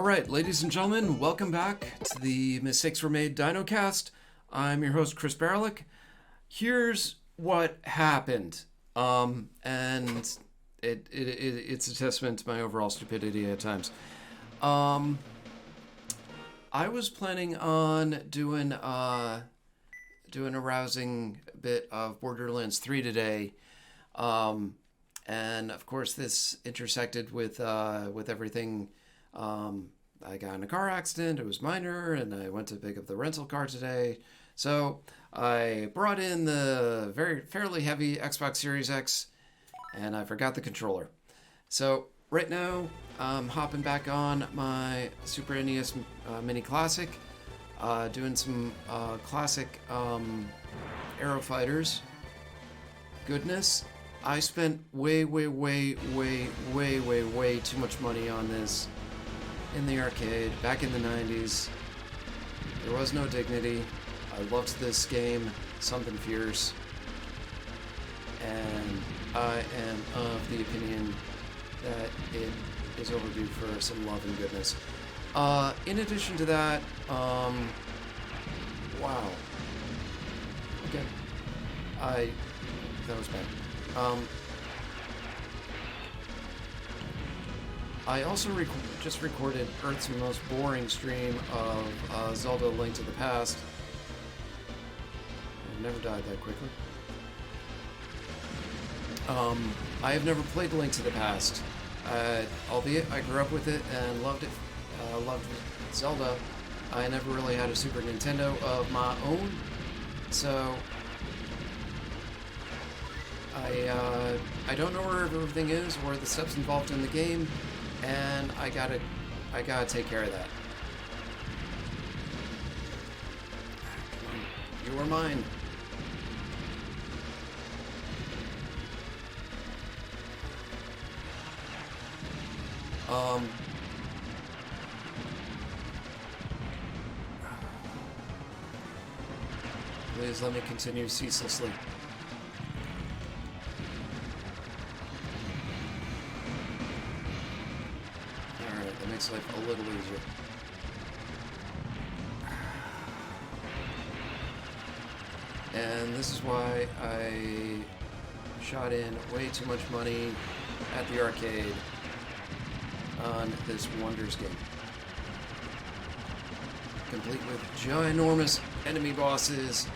Alright, ladies and gentlemen, welcome back to the Mistakes Were Made Dinocast. I'm your host, Chris Barlick. Here's what happened. And it's a testament to my overall stupidity at times. I was planning on doing a rousing bit of Borderlands 3 today. And of course this intersected with everything. I got in a car accident, it was minor, and I went to pick up the rental car today. So I brought in the fairly heavy Xbox Series X, and I forgot the controller. So right now, I'm hopping back on my Super NES Mini Classic, doing some classic Aero Fighters. Goodness, I spent way too much money on this in the arcade back in the 90s. There was no dignity. I loved this game, something fierce, and I am of the opinion that it is overdue for some love and goodness. In addition to that, wow. Okay. That was bad. I also just recorded Earth's most boring stream of Zelda: Link to the Past. I've never died that quickly. I have never played Link to the Past. Albeit I grew up with it and loved it. Loved Zelda. I never really had a Super Nintendo of my own, so I don't know where everything is, where the steps involved in the game, and I gotta take care of that. You are mine. Please let me continue ceaselessly. Alright, that makes life a little easier. And this is why I shot in way too much money at the arcade on this Wonders game. Complete with ginormous enemy bosses.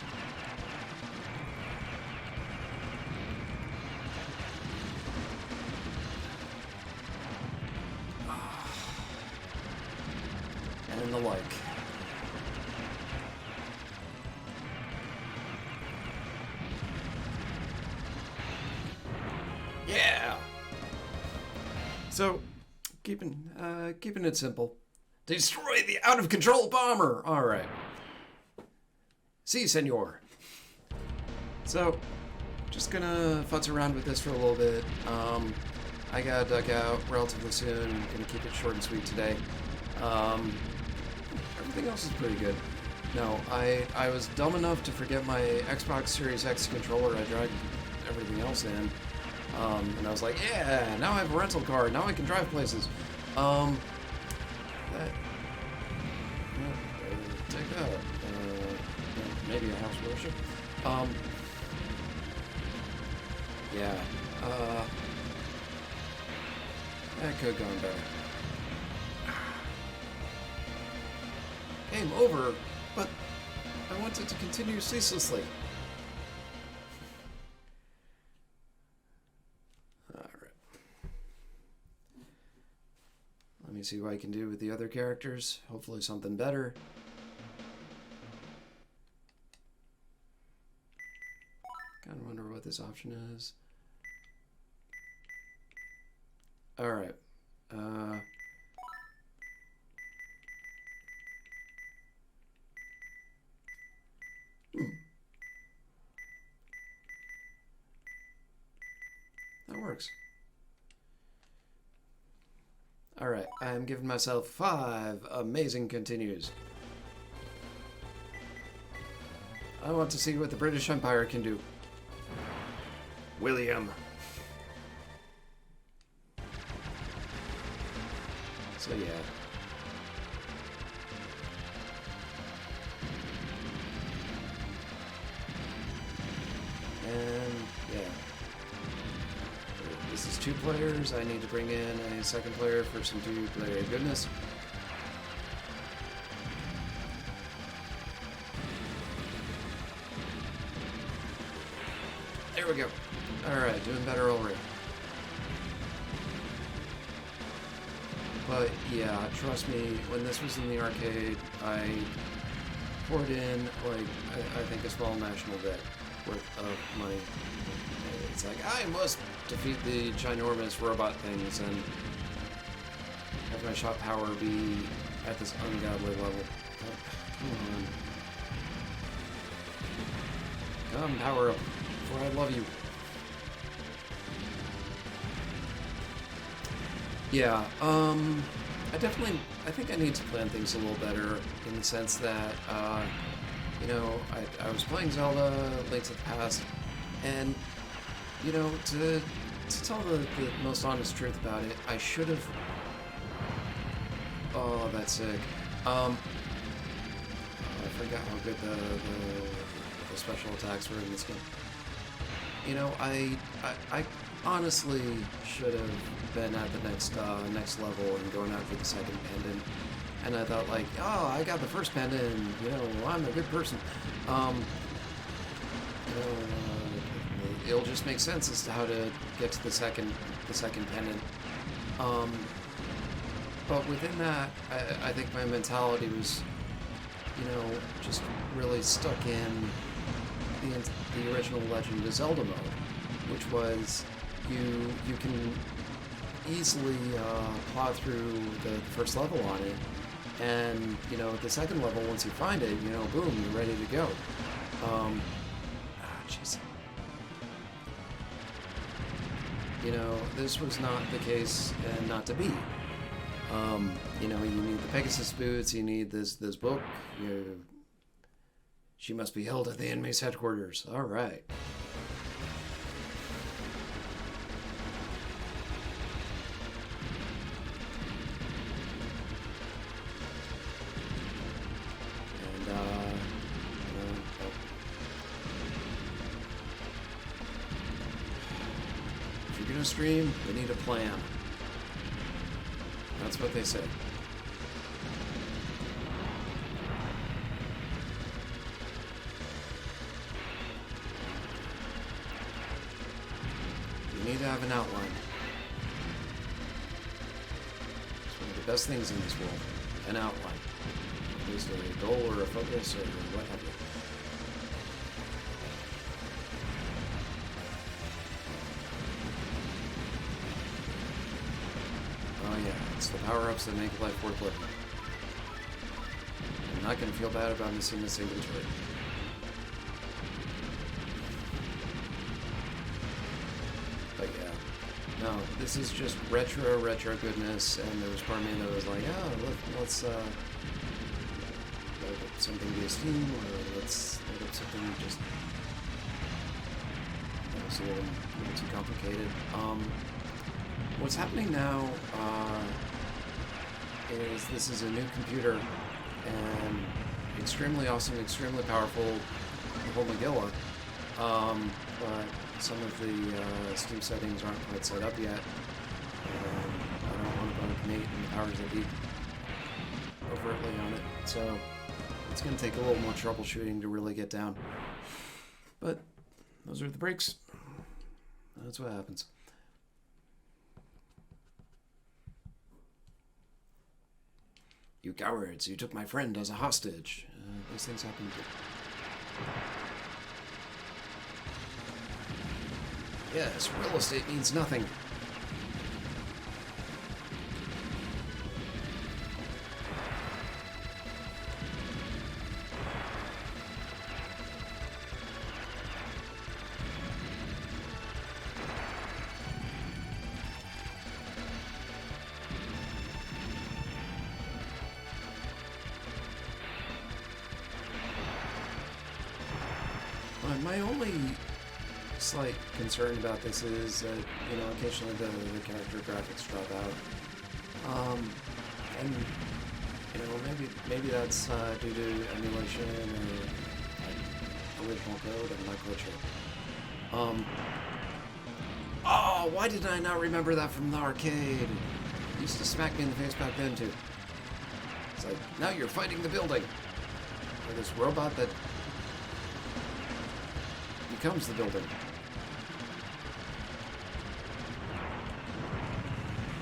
And the like. Yeah. So, keeping it simple. Destroy the out-of-control bomber. All right. Si, senor. So, just gonna futz around with this for a little bit. I gotta duck out relatively soon. Gonna keep it short and sweet today. Everything else is pretty good. No, I was dumb enough to forget my Xbox Series X controller. I dragged everything else in. And I was like, yeah, now I have a rental car. Now I can drive places. Take that. Maybe a house worship. Yeah. That could have gone better. Game over, but I want it to continue ceaselessly. Alright. Let me see what I can do with the other characters. Hopefully something better. Kinda wonder what this option is. Alright. That works. Alright, I'm giving myself 5 amazing continues. I want to see what the British Empire can do. William. So yeah. 2 players. I need to bring in a second player for some 2-player goodness. There we go. Alright, doing better already. But yeah, trust me, when this was in the arcade, I poured in, like, I think a small national debt worth of money. It's like, I must defeat the ginormous robot things and have my shot power be at this ungodly level. Oh, come on. Come, power up, for I love you. Yeah, I think I need to plan things a little better in the sense that, you know, I was playing Zelda, Link to the Past, and, you know, to tell the most honest truth about it, I should have... Oh, that's sick. I forgot how good the special attacks were in this game. You know, I honestly should have been at the next level and going after the second pendant. And I thought, like, oh, I got the first pendant, and, you know, I'm a good person. It'll just make sense as to how to get to the second pendant. But within that, I think my mentality was, you know, just really stuck in the original Legend of Zelda mode, which was you can easily plow through the first level on it, and, you know, the second level, once you find it, you know, boom, you're ready to go. Jeez. You know, this was not the case, and not to be. You know, you need the Pegasus boots, you need this book. She must be held at the enemy's headquarters. All right. If you're gonna stream, we need a plan. That's what they say. You need to have an outline. It's one of the best things in this world. An outline. At least a goal or a focus or what have you. Oh yeah, it's the power-ups that make life worth living. I'm not going to feel bad about missing this inventory. But yeah, no, this is just retro goodness, and there was part of me that was like, oh, let's load up something via Steam, or let's load up something just, that was a little too complicated. What's happening now is this is a new computer, and extremely awesome, extremely powerful, the whole Megillah, but some of the Steam settings aren't quite set up yet. I don't want to bug Nate and the powers that be overtly on it, so it's going to take a little more troubleshooting to really get down. But those are the breaks. That's what happens. You cowards, you took my friend as a hostage. These things happen. Yes, real estate means nothing. My only slight concern about this is that, you know, occasionally the character graphics drop out. And, you know, maybe that's due to emulation or original code, I'm not quite sure. Oh, why did I not remember that from the arcade? It used to smack me in the face back then, too. It's like, now you're fighting the building. Or this robot that becomes the building.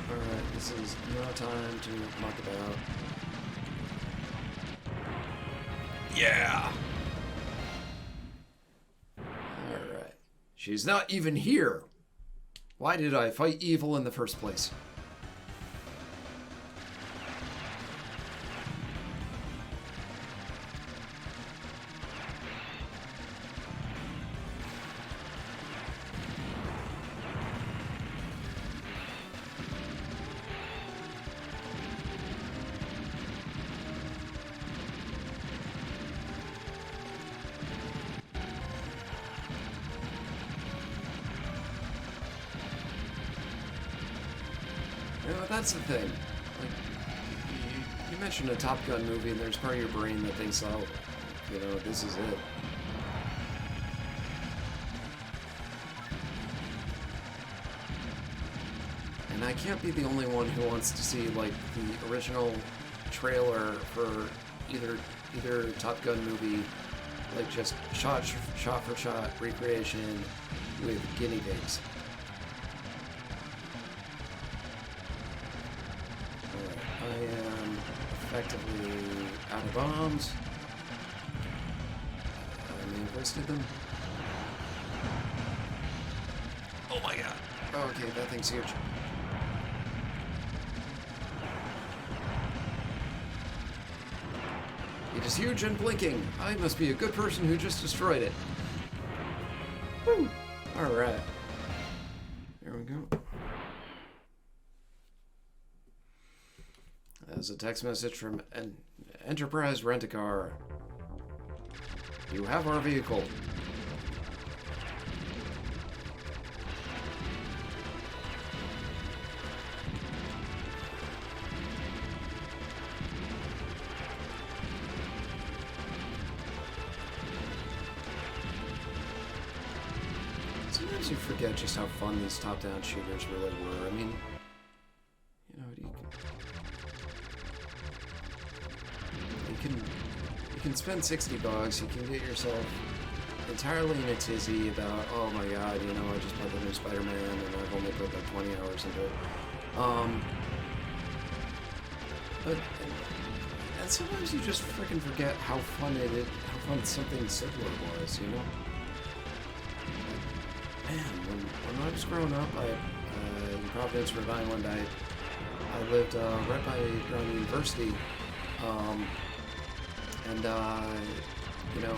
Alright, this is no time to muck about. Yeah! Alright. She's not even here! Why did I fight evil in the first place? You know, that's the thing. Like, you mentioned a Top Gun movie, and there's part of your brain that thinks, oh, you know, this is it. And I can't be the only one who wants to see, like, the original trailer for either Top Gun movie, like, just shot for shot recreation with guinea pigs. I am effectively out of bombs. I may have wasted them. Oh my god. Okay, that thing's huge. It is huge and blinking. I must be a good person who just destroyed it. Woo! Alright. There we go. That's a text message from an Enterprise Rent-A-Car. You have our vehicle. Sometimes you forget just how fun these top-down shooters really were. I mean, you know, you can spend $60. You can get yourself entirely in a tizzy about, oh my god, you know, I just bought the new Spider-Man and I've only put like 20 hours into it. And sometimes you just freaking forget how fun how fun something similar was, you know? Man, when I was growing up, in Providence, Rhode Island, I lived right by Brown University, and you know,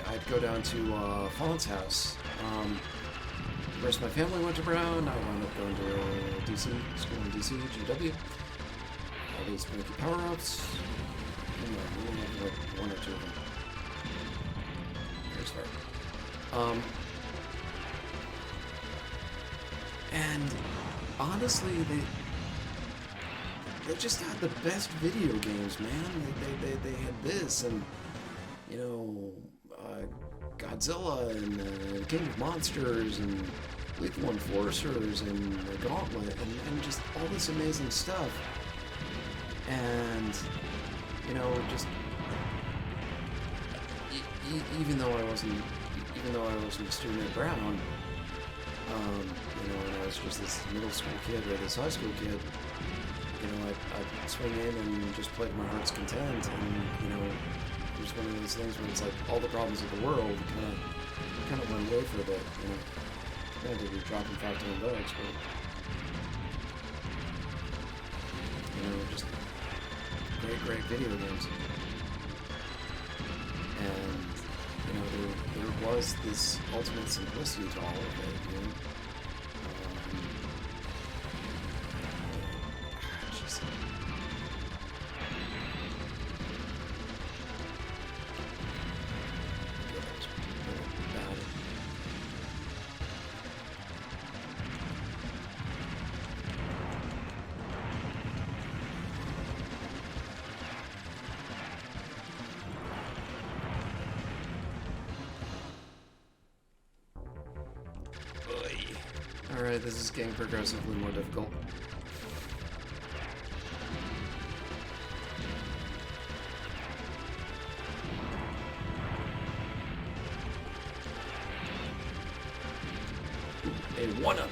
I'd go down to Fawn's house. The rest of my family went to Brown. I wound up going to DC, school in DC, GW. All these funky power-ups. We only have like one or two of them. There's fair. And honestly, they just had the best video games, man. They had this, and you know, Godzilla and King of Monsters and Lethal Enforcers and the Gauntlet and just all this amazing stuff. And you know, just even though I wasn't a student at Brown, you know, and I was just this middle school kid or this high school kid, you know, I'd swing in and just play to my heart's content, and you know, it was one of those things where it's like all the problems of the world kind of went away for a bit, you know. Granted, you're dropping $5-10, but you know, just great video games. And you know, there was this ultimate simplicity to all of it, you know. Just Alright, this is getting progressively more difficult. A 1-up.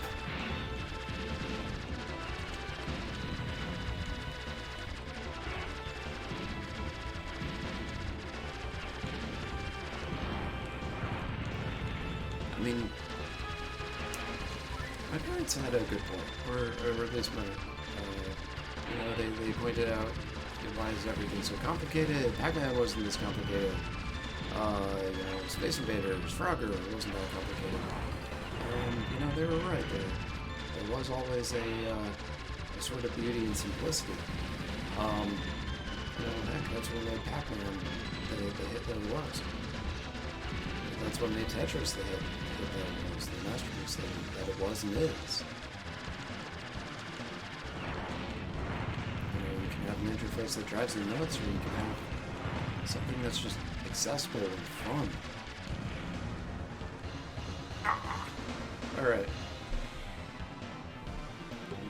I mean, my parents had a good point, or at least my, you know, they pointed out, why is everything so complicated? Pac-Man wasn't this complicated. You know, Space Invaders, Frogger wasn't that complicated. And, you know, they were right. There was always a sort of beauty and simplicity. You know, heck, that's what made Pac-Man the hit that it was. That's what made Tetris the hit that it was, the masterpiece that it was and is. You know, you can have an interface that drives you nuts, or you can have something that's just accessible and fun. Alright.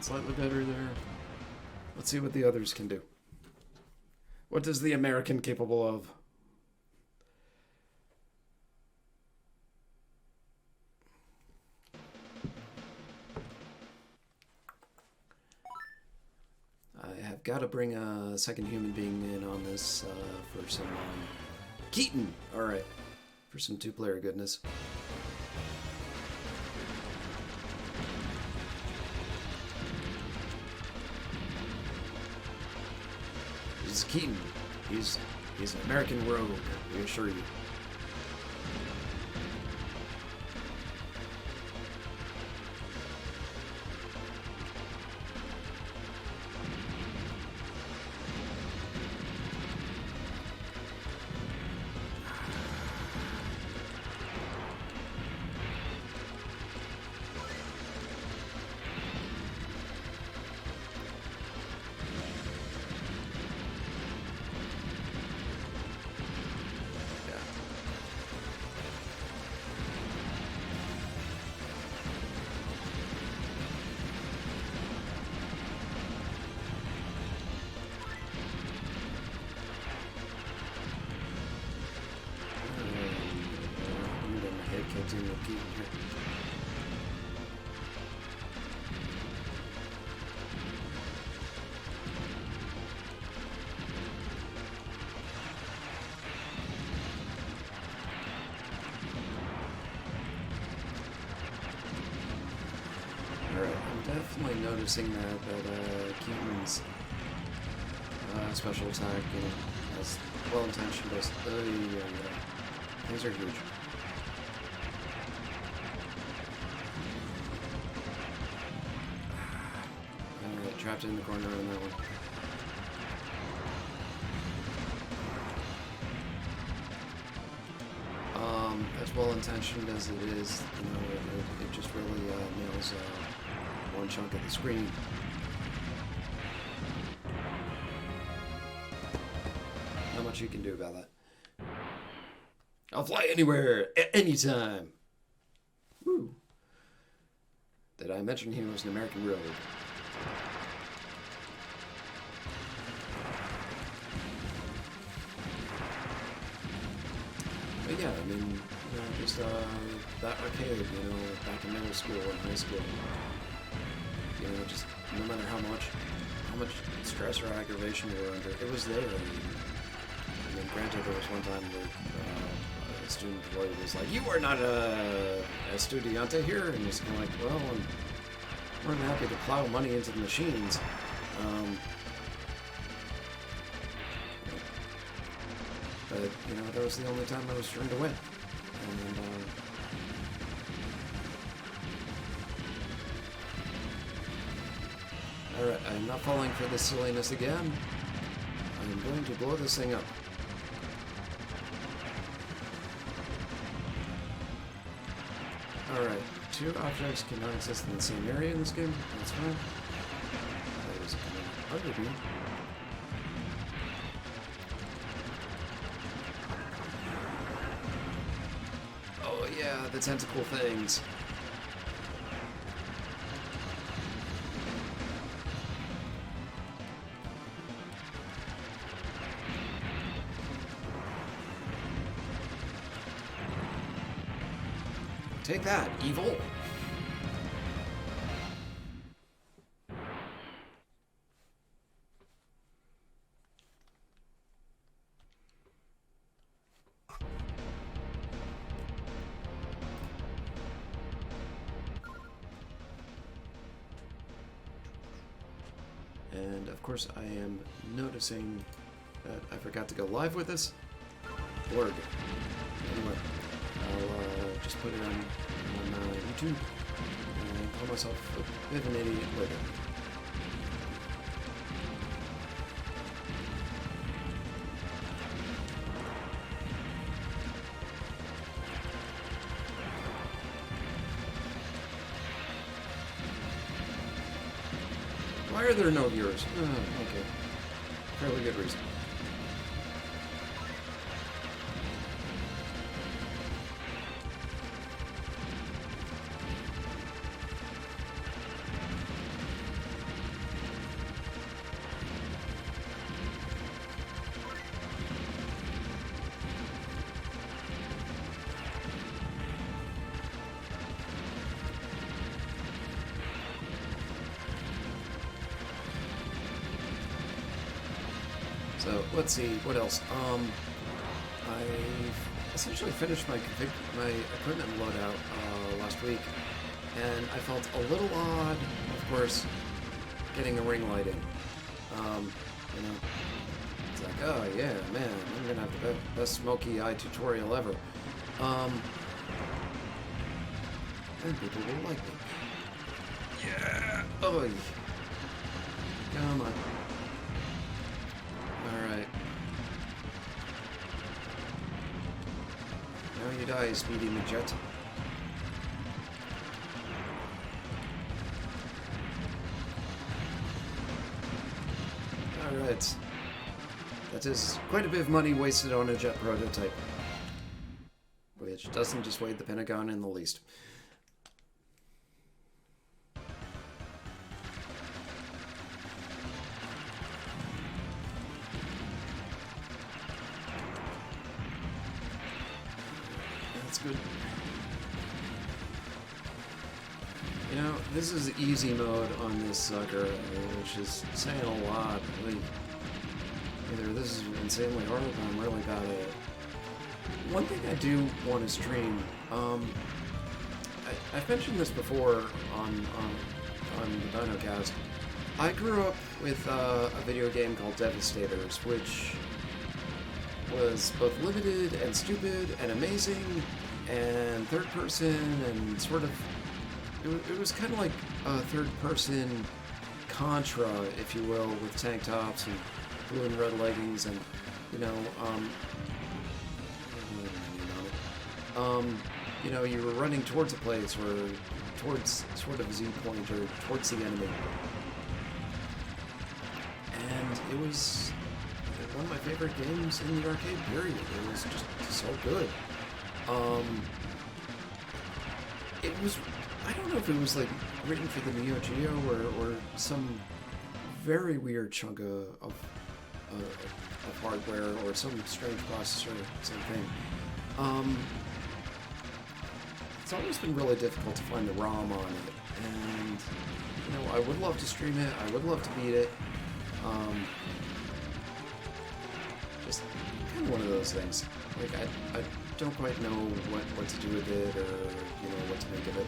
Slightly better there. Let's see what the others can do. What is the American capable of? I have got to bring a second human being in on this for some Keaton. Alright. For some two-player goodness. This is Keaton. He's an American rogue, we assure you. Definitely noticing that Keaton's special attack, you know, as well-intentioned as these are huge. Alright, trapped in the corner on that one. As well-intentioned as it is, you know, it just really nails one chunk of the screen. Not much you can do about that. I'll fly anywhere, anytime. Woo. Did I mention he was an American rogue? But yeah, I mean, you know, just that arcade, you know, back in middle school and high school. You know, just no matter how much stress or aggravation you were under, it was there. I mean, granted, there was one time where a student employee was like, "You are not a estudiante here," and he's kind of like, "Well, I'm more than happy to plow money into the machines." But you know, that was the only time I was turned away, and alright, I'm not falling for this silliness again. I'm going to blow this thing up. Alright, two objects cannot exist in the same area in this game. That's fine. That was coming under me. Oh yeah, the tentacle things. Take that, evil! And of course I am noticing that I forgot to go live with this. Org. Anyway, I'll just put it on YouTube and call myself a bit of an idiot later. Why are there no viewers? Okay. Fairly good reason. So let's see what else. I essentially finished my equipment loadout last week, and I felt a little odd, of course, getting a ring light in. You know, it's like, oh yeah, man, I'm gonna have the best smoky eye tutorial ever. And people will like me. Yeah. Oh. Come on. Alright. Now you die, Speedy McJet. Alright. That is quite a bit of money wasted on a jet prototype. Which doesn't dissuade the Pentagon in the least. That's good. You know, this is easy mode on this sucker, which is saying a lot. Really, either this is insanely hard or I'm really bad at it. One thing I do want to stream, I've mentioned this before on the Dinocast. I grew up with a video game called Devastators, which was both limited and stupid and amazing and third person and sort of it was kind of like a third person Contra, if you will, with tank tops and blue and red leggings and you know, you were running towards a place or towards sort of a Z point or towards the enemy, and it was one of my favorite games in the arcade period. It was just so good. It was, I don't know if it was like written for the Neo Geo or some very weird chunk of hardware or some strange processor or something. It's always been really difficult to find the ROM on it, and I would love to stream it. I would love to beat it. Just kind of one of those things. Like I don't quite know what to do with it or what to make of it.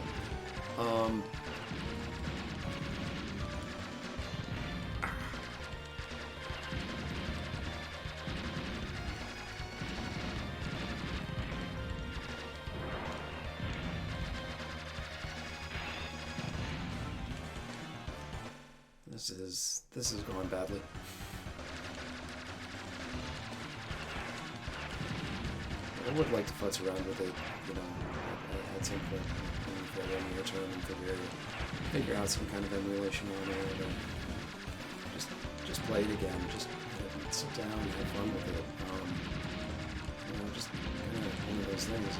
This is going badly. I would like to futz around with it, at some point for the near term and figure out some kind of emulation on it, or just play it again, just sit down and have fun with it. Just kind of one of those things.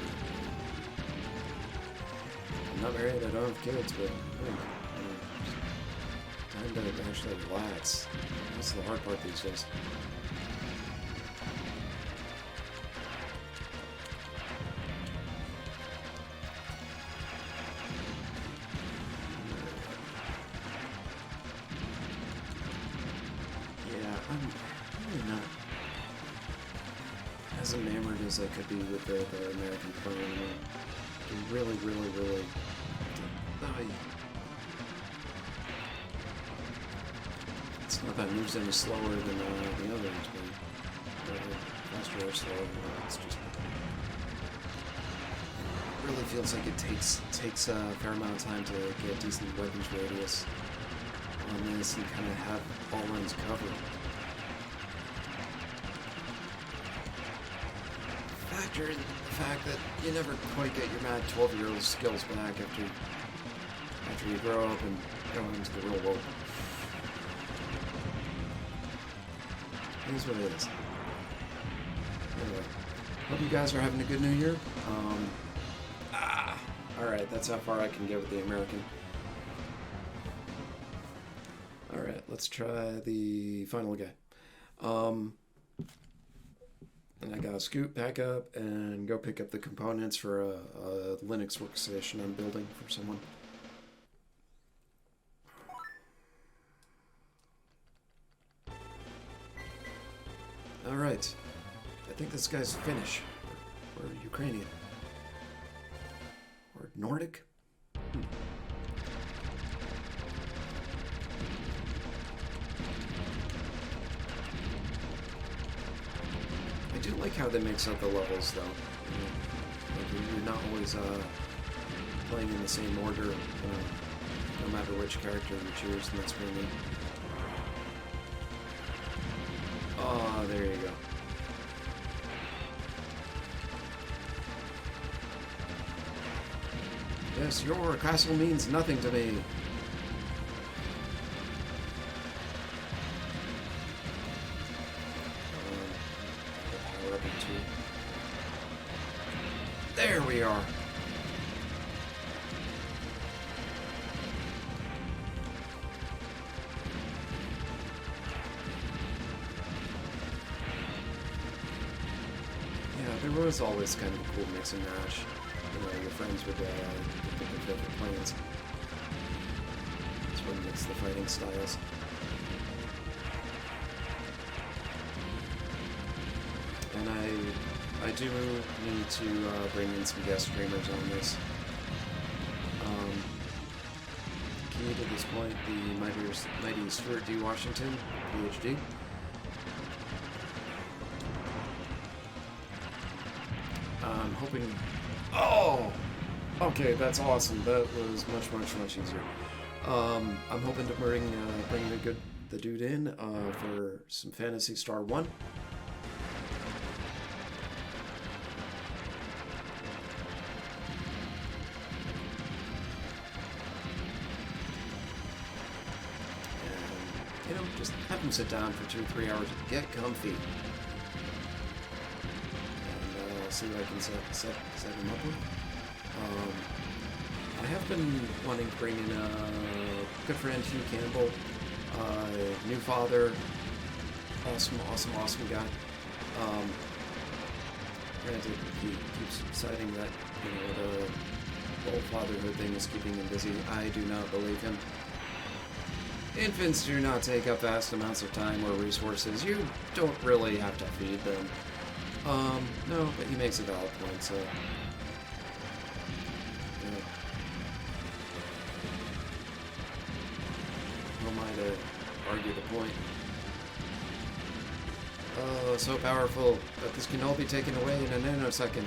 I'm not married, I don't have kids, but time to actually relax. That's the hard part these days. smart as I could be with the American plan. I really, really, really... It's not that it moves any slower than the others, but faster or slower. It's just... It really feels like it takes a fair amount of time to get decent weapons radius on this and kind of have all runs covered. Factor in the fact that you never quite get your mad 12-year-old skills back after you grow up and go into the real world. It is what it is. Anyway, hope you guys are having a good New Year. Alright, that's how far I can get with the American. Alright, let's try the final guy. And I gotta scoot back up and go pick up the components for a Linux workstation I'm building for someone. Alright, I think this guy's Finnish, or Ukrainian, or Nordic? I do like how they mix up the levels, though. Like you're not always playing in the same order, no matter which character you choose, and that's pretty neat. Oh, there you go. Yes, your castle means nothing to me. Power up into. There we are. There was always kind of a cool mix and match. You know, your friends would pick their favorite planes. That's what mix the fighting styles. And I do need to bring in some guest streamers on this. Key to this point, the mighty Stuart D. Washington, PhD. I'm hoping... Oh! Okay, that's awesome. That was much easier. I'm hoping to bring the dude in for some Phantasy Star 1. And, you know, just have him sit down for 2-3 hours and get comfy. See what I can set him up with. I have been wanting to bring in a good friend, Hugh Campbell, new father, awesome guy. Granted, he keeps citing that, you know, the whole fatherhood thing is keeping him busy. I do not believe him. Infants do not take up vast amounts of time or resources. You don't really have to feed them. No, but he makes a valid point, so... Yeah. Who am I to argue the point? Oh, so powerful, but this can all be taken away in a nanosecond.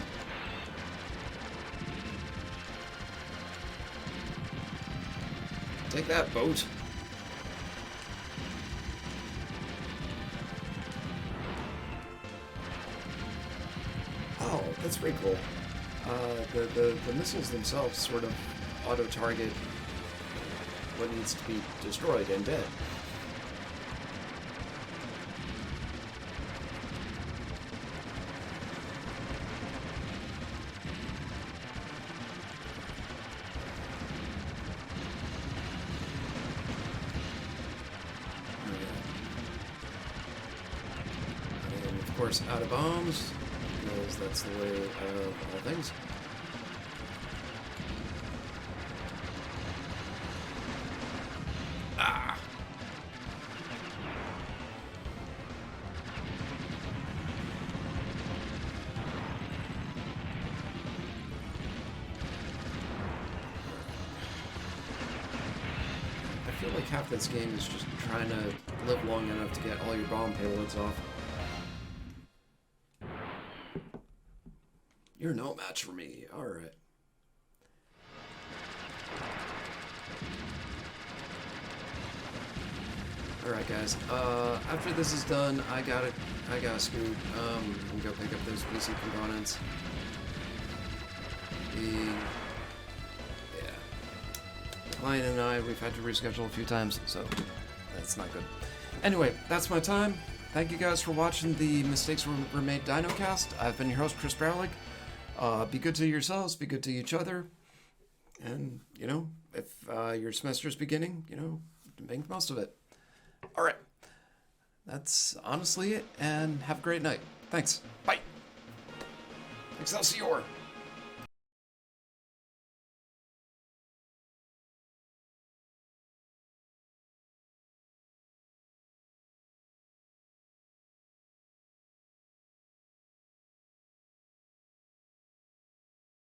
Take that, boat! Oh, that's pretty cool. The missiles themselves sort of auto-target what needs to be destroyed and dead. And of course, out of bombs. Because that's the way of all things. Ah! like half this game is just trying to live long enough to get all your bomb payloads off. You're no match for me. Alright. Alright guys, after this is done, I gotta scoot, and go pick up those PC components. Yeah. The client and I, we've had to reschedule a few times, so that's not good. Anyway, that's my time. Thank you guys for watching the Mistakes Were Made Dinocast. I've been your host, Chris Browlick. Be good to yourselves, be good to each other, and, you know, if your semester's beginning, you know, make the most of it. Alright, that's honestly it, and have a great night. Thanks. Bye. Excelsior!